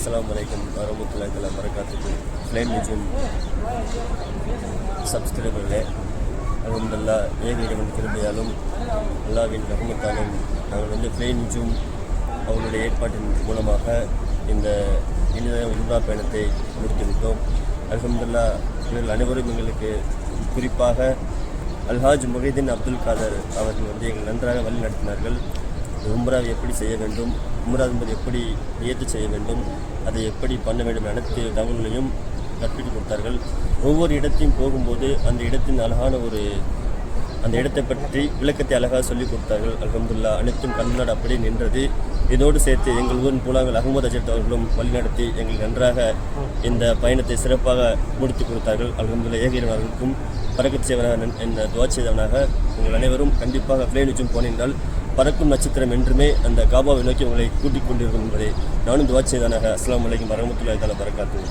அஸ்ஸலாமு அலைக்கும் வரஹ்மத்துல்லாஹி தஆலா பரக்காத்துஹு. ஃப்ளைன் நிஜும் சப்ஸ்கிரைபர்களே, அல்ஹம்துலில்லாஹ் ஏக இறைவன் கிருபையாலும் அல்லாஹ்வின் ரஹ்மத்தாலும் நாங்கள் ஃப்ளைன் நிஜும் அவங்களுடைய ஏற்பாட்டின் மூலமாக இந்த இனிய உம்ரா பயணத்தை முடித்துவிட்டோம். அல்ஹம்துலில்லாஹ் இவர்கள் அனைவரும் எங்களுக்கு குறிப்பாக அல்ஹாஜ் முஹைதீன் அப்துல் காதர் அவர்கள் எங்கள் நன்றாக வழி நடத்தினார்கள். உம்ராவை எப்படி செய்ய வேண்டும், உம்ரா என்பது எப்படி நியத்து செய்ய வேண்டும், அதை எப்படி பண்ண வேண்டும், அனைத்து தகவல்களையும் கற்பித்து கொடுத்தார்கள். ஒவ்வொரு இடத்தையும் போகும்போது அந்த இடத்தின் அழகான அந்த இடத்தை பற்றி விளக்கத்தை அழகாக சொல்லிக் கொடுத்தார்கள். அல்ஹம்துலில்லாஹ் அனைத்தும் கண்முன்னாடி அப்படியே நின்றது. இதோடு சேர்த்து எங்கள் ஊரின் பூலாங்கள் அகமது அஜத் அவர்களும் வழிநடத்தி எங்கள் நன்றாக இந்த பயணத்தை சிறப்பாக முடித்து கொடுத்தார்கள். அல்ஹம்துலில்லாஹ் ஏக அவர்களுக்கும் பறக்கச் செய்வனாக என்ற துவா செய்தவனாக உங்கள் அனைவரும் கண்டிப்பாக ஃப்ளைன் நிஜும் போனீர்கள். பறக்கும் நட்சத்திரம் என்றுமே அந்த காபாவை நோக்கி உங்களை கூட்டிக் கொண்டிருக்கும் என்பதை நானும் துவா செய்தவனாக. அஸ்ஸலாமு அலைக்கும் வரஹ்மத்துல்லாஹி தஆலா பரக்காத்துஹு.